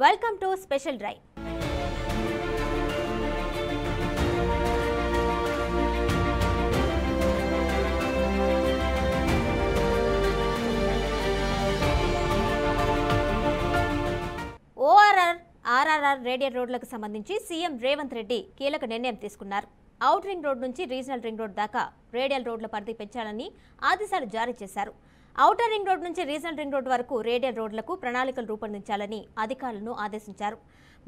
Welcome to Special Drive. RRR radial రోడ్లకు సంబంధించి CM Revanth Reddy కీలక నిర్ణయం తీసుకున్నారు. ఔట్ రింగ్ రోడ్ నుంచి రీజనల్ రింగ్ రోడ్ దాకా రేడియల్ రోడ్ల పరిధి పెంచాలని ఆదేశాలు జారీ చేశారు. ఔటర్ రింగ్ రోడ్ నుంచి రీజనల్ రింగ్ రోడ్ వరకు రేడియల్ రోడ్లకు ప్రణాళికలు రూపొందించాలని అధికారులను ఆదేశించారు.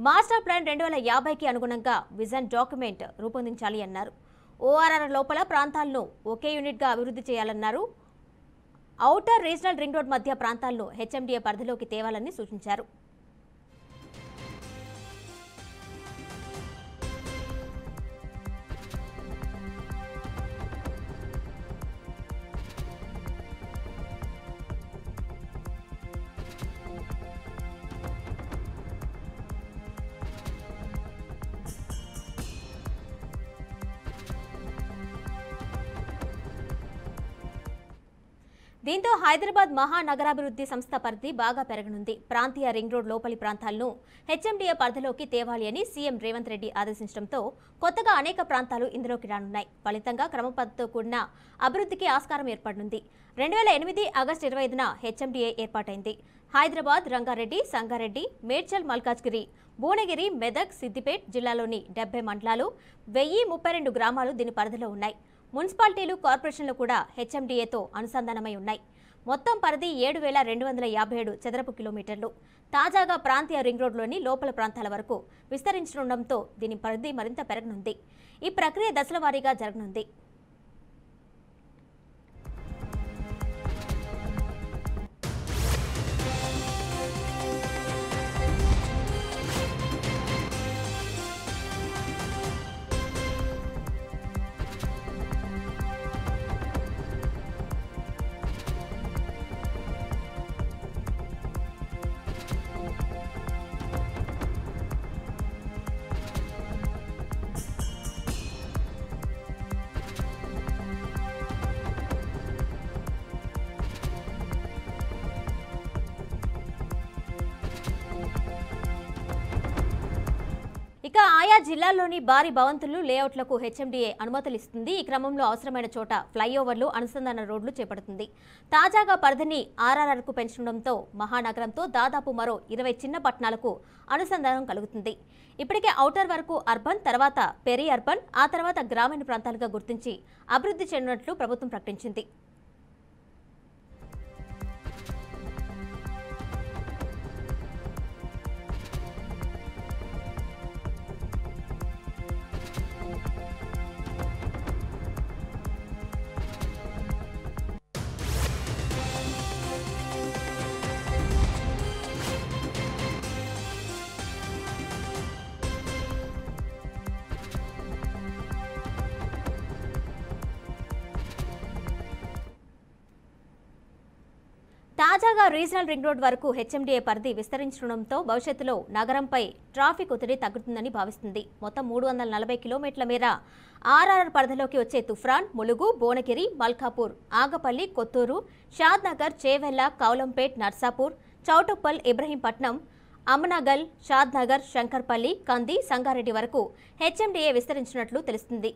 మాస్టర్ ప్లాన్ 2050కి అనుగుణంగా విజన్ డాక్యుమెంట్ రూపొందించాలి అన్నారు. ఓఆర్ఆర్ లోపల ప్రాంతాలను ఒకే యూనిట్గా అభివృద్ధి చేయాలన్నారు. ఔటర్ రీజనల్ రింగ్ రోడ్ మధ్య ప్రాంతాలను హెచ్ఎండిఏ పరిధిలోకి తేవాలని సూచించారు. దీంతో హైదరాబాద్ మహానగరాభివృద్ధి సంస్థ పరిధి బాగా పెరగనుంది. ప్రాంతీయ రింగ్ రోడ్ లోపలి ప్రాంతాలను హెచ్ఎండిఏ పరిధిలోకి తేవాలి అని సీఎం రేవంత్ రెడ్డి ఆదేశించడంతో కొత్తగా అనేక ప్రాంతాలు ఇందులోకి రానున్నాయి. ఫలితంగా క్రమపద్ధతితో కూడిన అభివృద్ధికి ఆస్కారం ఏర్పడనుంది. 2008 ఆగస్టు 25న హెచ్ఎండిఏ ఏర్పాటైంది. హైదరాబాద్, రంగారెడ్డి, సంగారెడ్డి, మేడ్చల్, మల్కాజ్గిరి, భువనగిరి, మెదక్, సిద్దిపేట్ జిల్లాలోని 70 మండలాలు, 1032 గ్రామాలు దీని పరిధిలో ఉన్నాయి. మున్సిపాలిటీలు, కార్పొరేషన్లు కూడా హెచ్ఎండిఏతో అనుసంధానమై ఉన్నాయి. మొత్తం పరిధి 7257 చదరపు కిలోమీటర్లు. తాజాగా ప్రాంతీయ రింగ్ రోడ్లోని లోపల ప్రాంతాల వరకు విస్తరించనుండటంతో దీని పరిధి మరింత పెరగనుంది. ఈ ప్రక్రియ దశల వారీగా జరగనుంది. ఇక ఆయా జిల్లాల్లోని భారీ భవంతులు, లేఅవుట్లకు హెచ్ఎండిఏ అనుమతులు ఇస్తుంది. ఈ క్రమంలో అవసరమైన చోట ఫ్లైఓవర్లు, అనుసంధాన రోడ్లు చేపడుతుంది. తాజాగా పరిధిని ఆర్ఆర్ఆర్కు పెంచడంతో మహానగరంతో దాదాపు మరో 20 చిన్న పట్టణాలకు అనుసంధానం కలుగుతుంది. ఇప్పటికే ఔటర్ వరకు అర్బన్, తర్వాత పెరి అర్బన్, ఆ తర్వాత గ్రామీణ ప్రాంతాలుగా గుర్తించి అభివృద్ధి చెందినట్లు ప్రభుత్వం ప్రకటించింది. తాజాగా రీజనల్ రింగ్ రోడ్ వరకు హెచ్ఎండిఏ పరిధి విస్తరించడంతో భవిష్యత్తులో నగరంపై ట్రాఫిక్ ఒత్తిడి తగ్గుతుందని భావిస్తుంది. మొత్తం 340 కిలోమీటర్ల మేర ఆర్ఆర్ఆర్ పరిధిలోకి వచ్చే తుఫ్రాన్, ములుగు, భువనగిరి, మల్కాపూర్, ఆగపల్లి, కొత్తూరు, షాద్నగర్, చేవెళ్ల, కౌలంపేట్, నర్సాపూర్, చౌటుప్పల్, ఇబ్రహీంపట్నం, అమనగల్, షాద్నగర్, శంకర్పల్లి, కంది, సంగారెడ్డి వరకు హెచ్ఎండిఏ విస్తరించినట్లు తెలుస్తుంది.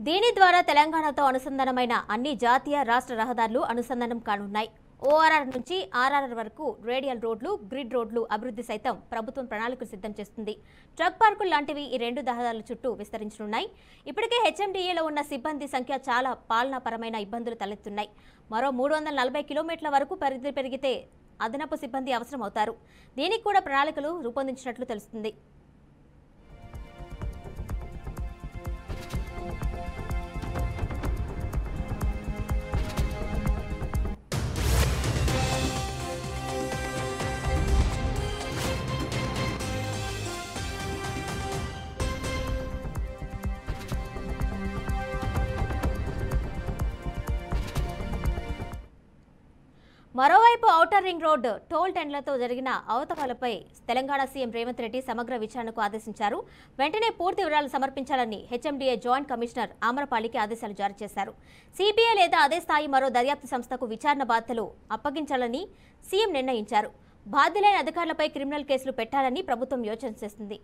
దీని ద్వారా తెలంగాణతో అనుసంధానమైన అన్ని జాతీయ, రాష్ట్ర రహదారులు అనుసంధానం కానున్నాయి. ఓఆర్ఆర్ నుంచి ఆర్ఆర్ఆర్ వరకు రేడియల్ రోడ్లు, గ్రిడ్ రోడ్లు అభివృద్ధి సైతం ప్రభుత్వం ప్రణాళికలు సిద్ధం చేస్తుంది. ట్రక్ పార్కులు లాంటివి ఈ 2 రహదారుల చుట్టూ విస్తరించనున్నాయి. ఇప్పటికే హెచ్ఎండిఏలో ఉన్న సిబ్బంది సంఖ్య చాలా పాలనాపరమైన ఇబ్బందులు తలెత్తున్నాయి. మరో 340 కిలోమీటర్ల వరకు పరిధి పెరిగితే అదనపు సిబ్బంది అవసరమవుతారు. దీనికి కూడా ప్రణాళికలు రూపొందించినట్లు తెలుస్తుంది. మరోవైపు ఔటర్ రింగ్ రోడ్ టోల్ టెండ్లతో జరిగిన అవతకాలపై తెలంగాణ సీఎం రేవంత్ రెడ్డి సమగ్ర విచారణకు ఆదేశించారు. వెంటనే పూర్తి వివరాలు సమర్పించాలని హెచ్ఎండీఏ జాయింట్ కమిషనర్ ఆమరపాలికి ఆదేశాలు జారీ చేశారు. సిబిఐ లేదా అదే స్థాయి మరో దర్యాప్తు సంస్థకు విచారణ బాధ్యతలు అప్పగించాలని సీఎం నిర్ణయించారు. బాధ్యులైన అధికారులపై క్రిమినల్ కేసులు పెట్టాలని ప్రభుత్వం యోచన చేస్తుంది.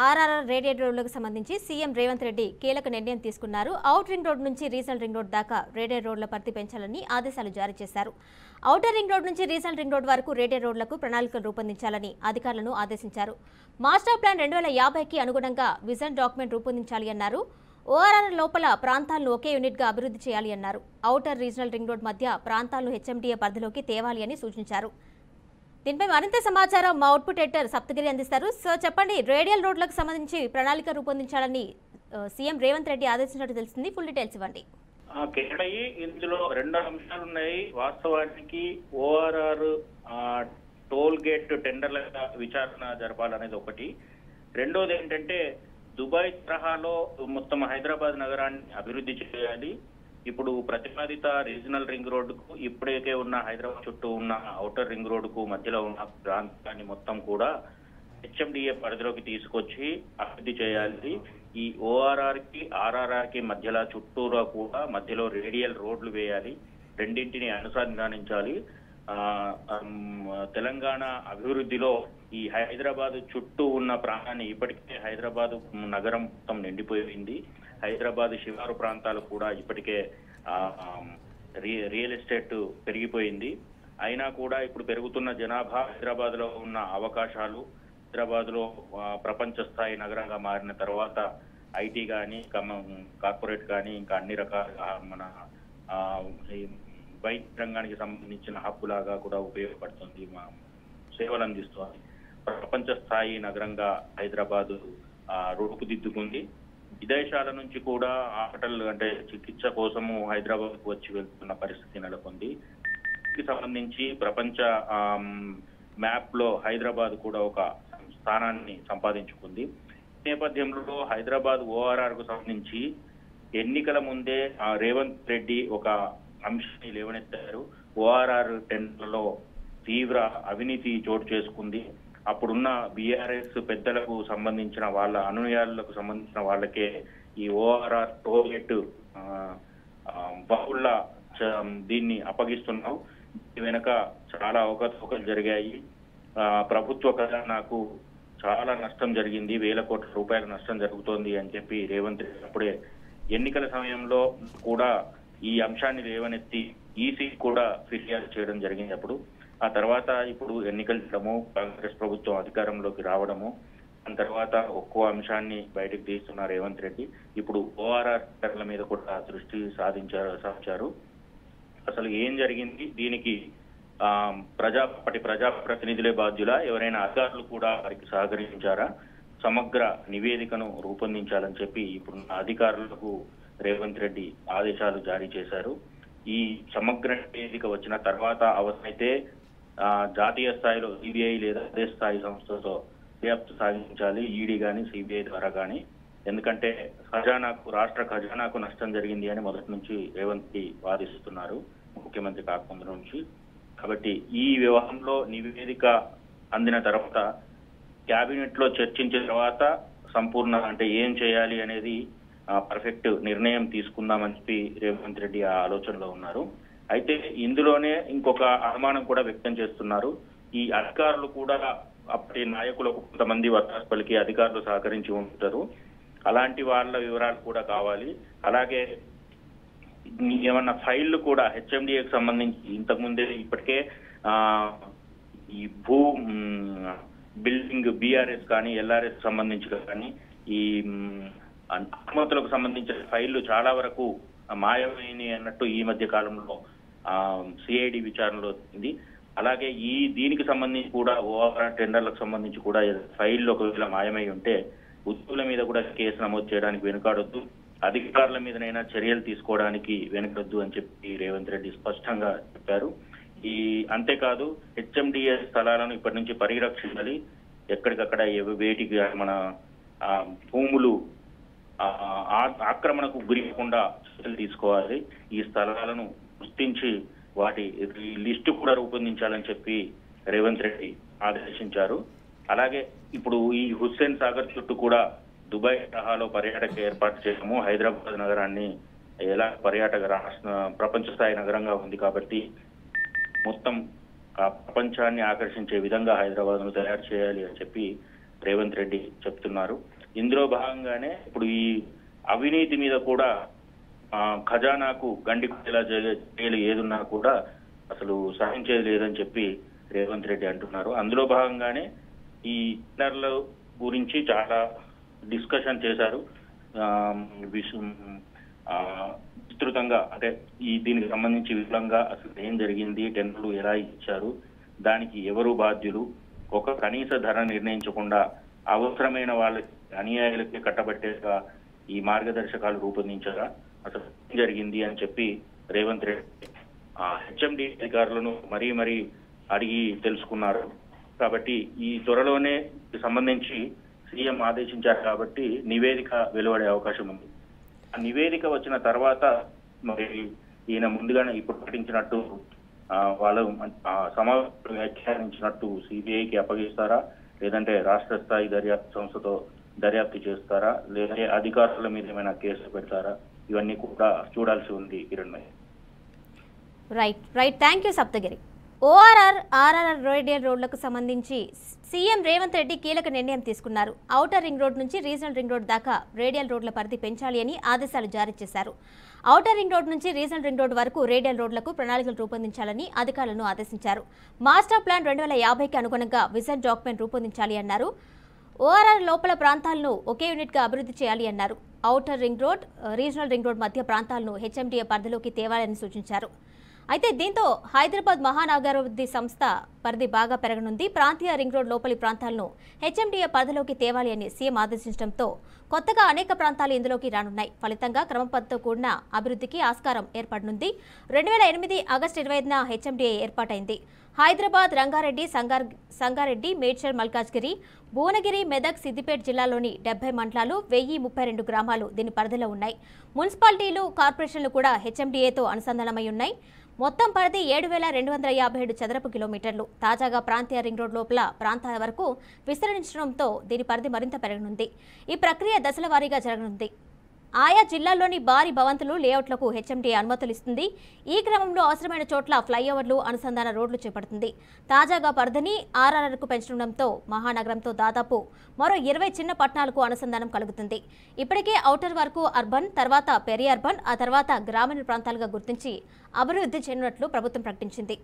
ఆర్ఆర్ఆర్ రేడియల్ రోడ్లకు సంబంధించి సీఎం రేవంత్ రెడ్డి కీలక నిర్ణయం తీసుకున్నారు. ఔట్ రింగ్ రోడ్ నుంచి రీజనల్ రింగ్ రోడ్ దాకా రేడియల్ రోడ్ల పరిధి పెంచాలని ఆదేశాలు జారీ చేశారు. ఔటర్ రింగ్ రోడ్ నుంచి రీజనల్ రింగ్ రోడ్ వరకు రేడియల్ రోడ్లకు ప్రణాళికలు రూపొందించాలని అధికారులను ఆదేశించారు. మాస్టర్ ప్లాన్ 2050కి అనుగుణంగా విజన్ డాక్యుమెంట్ రూపొందించాలి అన్నారు. ఓఆర్ఆర్ లోపల ప్రాంతాలను ఒకే యూనిట్గా అభివృద్ధి చేయాలి అన్నారు. ఔటర్ రీజనల్ రింగ్ రోడ్ మధ్య ప్రాంతాలను హెచ్ఎండీఏ పరిధిలోకి తేవాలి అని సూచించారు. దీనిపై మరింత సమాచారం మా అవుట్పుట్ ఎడిటర్ సప్తగిరి అందిస్తారు. సార్ చెప్పండి, రేడియల్ రోడ్లకు సంబంధించి ప్రణాళిక రూపొందించాలని సీఎం రేవంత్ రెడ్డి ఆదేశించినట్టు తెలుస్తుంది. ఫుల్ డీటెయిల్స్ ఇవ్వండి. ఇందులో 2 అంశాలు ఉన్నాయి. వాస్తవానికి ఓఆర్ఆర్ టోల్ గేట్ టెండర్ల విచారణ జరపాలనేది ఒకటి. రెండోది ఏంటంటే దుబాయ్ తరహాలో మొత్తం హైదరాబాద్ నగరాన్ని అభివృద్ధి చేయాలి. ఇప్పుడు ప్రతిపాదిత రీజనల్ రింగ్ రోడ్డుకు ఇప్పటికే ఉన్న హైదరాబాద్ చుట్టూ ఉన్న ఔటర్ రింగ్ రోడ్డుకు మధ్యలో ఉన్న ప్రాంతాన్ని మొత్తం కూడా హెచ్ఎండిఏ పరిధిలోకి తీసుకొచ్చి అభివృద్ధి చేయాలి. ఈ ఓఆర్ఆర్ కి ఆర్ఆర్ఆర్ కి మధ్యలో చుట్టూరా కూడా మధ్యలో రేడియల్ రోడ్లు వేయాలి. రెండింటిని అనుసంధానించాలి. తెలంగాణ అభివృద్ధిలో ఈ హైదరాబాద్ చుట్టూ ఉన్న ప్రాంతాన్ని ఇప్పటికే హైదరాబాద్ నగరం మొత్తం నిండిపోయింది. హైదరాబాద్ శివారు ప్రాంతాలు కూడా ఇప్పటికే రియల్ ఎస్టేట్ పెరిగిపోయింది. అయినా కూడా ఇప్పుడు పెరుగుతున్న జనాభా, హైదరాబాద్ లో ఉన్న అవకాశాలు, హైదరాబాద్ లో ప్రపంచ స్థాయి నగరంగా మారిన తర్వాత ఐటీ కానీ కార్పొరేట్ కానీ ఇంకా అన్ని రకాల మన వైద్య రంగానికి సంబంధించిన హబ్ లాగా కూడా ఉపయోగపడుతుంది, సేవలు అందిస్తుంది. ప్రపంచ స్థాయి నగరంగా హైదరాబాద్ రూపుదిద్దుకుంది. విదేశాల నుంచి కూడా హాస్పిటల్ అంటే చికిత్స కోసము హైదరాబాద్ కు వచ్చి వెళ్తున్న పరిస్థితి నెలకొంది. దీనికి సంబంధించి ప్రపంచ మ్యాప్ లో హైదరాబాద్ కూడా ఒక స్థానాన్ని సంపాదించుకుంది. ఈ నేపథ్యంలో హైదరాబాద్ ఓఆర్ఆర్ కు సంబంధించి ఎన్నికల ముందే రేవంత్ రెడ్డి ఒక అంశాన్ని లేవనెత్తారు. ఓఆర్ఆర్ టెండర్లలో తీవ్ర అవినీతి చోటు చేసుకుంది. అప్పుడున్న బీఆర్ఎస్ పెద్దలకు సంబంధించిన వాళ్ళ అనుయాయులకు సంబంధించిన వాళ్ళకే ఈ ఓఆర్ఆర్ టోల్ గేట్ బహుళ దీన్ని అప్పగిస్తున్నాం. వెనక చాలా అవకతవకలు జరిగాయి. ప్రభుత్వ ఖజానాకు చాలా నష్టం జరిగింది, వేల కోట్ల రూపాయల నష్టం జరుగుతోంది అని చెప్పి రేవంత్ రెడ్డి అప్పుడే ఎన్నికల సమయంలో కూడా ఈ అంశాన్ని లేవనెత్తి ఈసీ కూడా ఫిర్యాదు చేయడం జరిగింది. అప్పుడు ఆ తర్వాత ఇప్పుడు ఎన్నికలు జరగడము, కాంగ్రెస్ ప్రభుత్వం అధికారంలోకి రావడము, దాని తర్వాత ఒక్కో అంశాన్ని బయటకు తీస్తున్న రేవంత్ రెడ్డి ఇప్పుడు ఓఆర్ఆర్ మీద కూడా దృష్టి సాధించారు. అసలు ఏం జరిగింది, దీనికి ప్రజాప్రతినిధులే బాధ్యులా, ఎవరైనా అధికారులు కూడా వారికి సహకరించారా, సమగ్ర నివేదికను రూపొందించాలని చెప్పి ఇప్పుడు అధికారులకు రేవంత్ రెడ్డి ఆదేశాలు జారీ చేశారు. ఈ సమగ్ర నివేదిక వచ్చిన తర్వాత అవసరమైతే జాతీయ స్థాయిలో సిబిఐ లేదా అదే స్థాయి సంస్థతో దర్యాప్తు సాగించాలి, ఈడీ కానీ సిబిఐ ద్వారా కానీ. ఎందుకంటే రాష్ట్ర ఖజానాకు నష్టం జరిగింది అని మొదటి నుంచి రేవంత్ రెడ్డి వాదిస్తున్నారు, ముఖ్యమంత్రి కాకముందు నుంచి. కాబట్టి ఈ వ్యవహారంలో నివేదిక అందిన తర్వాత కేబినెట్ లో చర్చించిన తర్వాత సంపూర్ణ అంటే ఏం చేయాలి అనేది పర్ఫెక్ట్ నిర్ణయం తీసుకుందామని చెప్పి రేవంత్ రెడ్డి ఆ ఆలోచనలో ఉన్నారు. అయితే ఇందులోనే ఇంకొక అనుమానం కూడా వ్యక్తం చేస్తున్నారు. ఈ అధికారులు కూడా అప్పటి నాయకులకు కొంతమంది వత్తాసు పలికి అధికారులు సహకరించి ఉంటారు, అలాంటి వాళ్ళ వివరాలు కూడా కావాలి. అలాగే ఏమన్నా ఫైళ్లు కూడా హెచ్ఎండిఏకి సంబంధించి ఇంతకుముందే ఇప్పటికే ఈ బిల్డింగ్ బీఆర్ఎస్ కానీ ఎల్ఆర్ఎస్ సంబంధించి కానీ ఈ అనుమతులకు సంబంధించిన ఫైళ్లు చాలా వరకు మాయమైనవి అన్నట్టు ఈ మధ్య కాలంలో సిఐడి విచారణలో ఉంది. అలాగే దీనికి సంబంధించి కూడా ఓఆర్ టెండర్లకు సంబంధించి కూడా ఫైళ్లు ఒకవేళ మాయమై ఉంటే ఉద్యోగుల మీద కూడా కేసు నమోదు చేయడానికి వెనుకాడొద్దు, అధికారుల మీదనైనా చర్యలు తీసుకోవడానికి వెనుకొద్దు అని చెప్పి రేవంత్ రెడ్డి స్పష్టంగా చెప్పారు. అంతేకాదు హెచ్ఎండిఏ స్థలాలను ఇప్పటి నుంచి పరిరక్షించాలి, ఎక్కడికక్కడ వేటికి మన భూములు ఆక్రమణకు గురికుండా చర్యలు తీసుకోవాలి, ఈ స్థలాలను గుర్తించి వాటి లిస్టు కూడా రూపొందించాలని చెప్పి రేవంత్ రెడ్డి ఆదేశించారు. అలాగే ఇప్పుడు ఈ హుస్సేన్ సాగర్ చుట్టూ కూడా దుబాయ్ తరహాలో పర్యాటక ఏర్పాటు చేయడము, హైదరాబాద్ నగరాన్ని ఎలా పర్యాటక ప్రపంచ స్థాయి నగరంగా ఉంది కాబట్టి మొత్తం ప్రపంచాన్ని ఆకర్షించే విధంగా హైదరాబాద్ ను తయారు చేయాలి అని చెప్పి రేవంత్ రెడ్డి చెప్తున్నారు. ఇందులో భాగంగానే ఇప్పుడు ఈ అవినీతి మీద కూడా ఖజానాకు గండి కొట్టేలా చర్యలు ఏదున్నా కూడా అసలు సహించేది లేదని చెప్పి రేవంత్ రెడ్డి అంటున్నారు. అందులో భాగంగానే ఈ టెండర్ల గురించి చాలా డిస్కషన్ చేశారు. విస్తృతంగా అంటే దీనికి సంబంధించి విపులంగా అసలు ఏం జరిగింది, టెండర్లు ఎలా ఇచ్చారు, దానికి ఎవరు బాధ్యులు, ఒక కనీస ధర నిర్ణయించకుండా అవసరమైన వాళ్ళకి అనుయాయులకి కట్టబట్టేగా ఈ మార్గదర్శకాలు రూపొందించగా అసలు ఏం జరిగింది అని చెప్పి రేవంత్ రెడ్డి హెచ్ఎండి అధికారులను మరీ అడిగి తెలుసుకున్నారు. కాబట్టి ఈ త్వరలోనే సంబంధించి సీఎం ఆదేశించారు కాబట్టి నివేదిక వెలువడే అవకాశం ఉంది. ఆ నివేదిక వచ్చిన తర్వాత మరి ఈయన ముందుగానే ఇప్పుడు ప్రకటించినట్టు వాళ్ళు సమావేశంలో వ్యాఖ్యానించినట్టు సిబిఐకి అప్పగిస్తారా, లేదంటే రాష్ట్ర స్థాయి దర్యాప్తు సంస్థతో దర్యాప్తు చేస్తారా, లేదంటే అధికారుల మీద ఏమైనా కేసులు పెడతారా, ఇవన్నీ కూడా చూడాల్సి ఉంది Kiranmayi. Right thank you Saptagiri. RRR radial రోడ్లకు సంబంధించి సీఎం రేవంత్ రెడ్డి కీలక నిర్ణయం తీసుకున్నారు. ఔటర్ రింగ్ రోడ్ నుంచి రీజనల్ రింగ్ రోడ్ దాకా రేడియల్ రోడ్ల పరిధి పెంచాలి అని ఆదేశాలు జారీ చేశారు. ఔటర్ రింగ్ రోడ్ నుంచి రీజనల్ రింగ్ రోడ్ వరకు రేడియల్ రోడ్లకు ప్రణాళికలు రూపొందించాలని అధికారులను ఆదేశించారు. మాస్టర్ ప్లాన్ 2050కి అనుగుణంగా విజన్ డాక్యుమెంట్ రూపొందించాలి అన్నారు. ఓఆర్ఆర్ లోపల ప్రాంతాలను ఒకే యూనిట్గా అభివృద్ధి చేయాలి అన్నారు. Outer ring road, regional ring road మధ్య ప్రాంతాలను హెచ్ఎండిఏ పరిధిలోకి తేవాలని సూచించారు. అయితే దీంతో హైదరాబాద్ మహానగరాభివృద్ధి సంస్థ పరిధి బాగా పెరగనుంది. ప్రాంతీయ రింగ్ రోడ్ లోపలి ప్రాంతాలను హెచ్ఎండిఏ పరిధిలోకి తేవాలి అని సీఎం ఆదేశించడంతో కొత్తగా అనేక ప్రాంతాలు ఇందులోకి రానున్నాయి. ఫలితంగా క్రమపద్ధతితో కూడిన అభివృద్ధికి ఆస్కారం ఏర్పడనుంది. 2008 ఆగస్టు 25న హెచ్ఎండిఏ ఏర్పాటైంది. హైదరాబాద్, రంగారెడ్డి, సంగారెడ్డి, మేడ్చల్, మల్కాజ్గిరి, భువనగిరి, మెదక్, సిద్దిపేట జిల్లాలోని 70 మండలాలు, 1032 గ్రామాలు దీని పరిధిలో ఉన్నాయి. మున్సిపాలిటీలు, కార్పొరేషన్లు కూడా హెచ్ఎండిఏతో అనుసంధానమై ఉన్నాయి. మొత్తం పరిధి 7257 చదరపు కిలోమీటర్లు. తాజాగా ప్రాంతీయ రింగ్ రోడ్ లోపల ప్రాంతాల వరకు విస్తరించడంతో దీని పరిధి మరింత పెరగనుంది. ఈ ప్రక్రియ దశల వారీగా జరగనుంది. ఆయా జిల్లాల్లోని భారీ భవంతులు, లేఅవుట్లకు హెచ్ఎండిఏ అనుమతులు ఇస్తుంది. ఈ క్రమంలో అవసరమైన చోట్ల ఫ్లైఓవర్లు, అనుసంధాన రోడ్లు చేపడుతుంది. తాజాగా పరిధిని ఆర్ఆర్ఆర్కు పెంచడంతో మహానగరంతో దాదాపు మరో 20 చిన్న పట్టణాలకు అనుసంధానం కలుగుతుంది. ఇప్పటికే ఔటర్ వరకు అర్బన్, తర్వాత పెరి అర్బన్, ఆ తర్వాత గ్రామీణ ప్రాంతాలుగా గుర్తించి అభివృద్ధి చెందినట్లు ప్రభుత్వం ప్రకటించింది.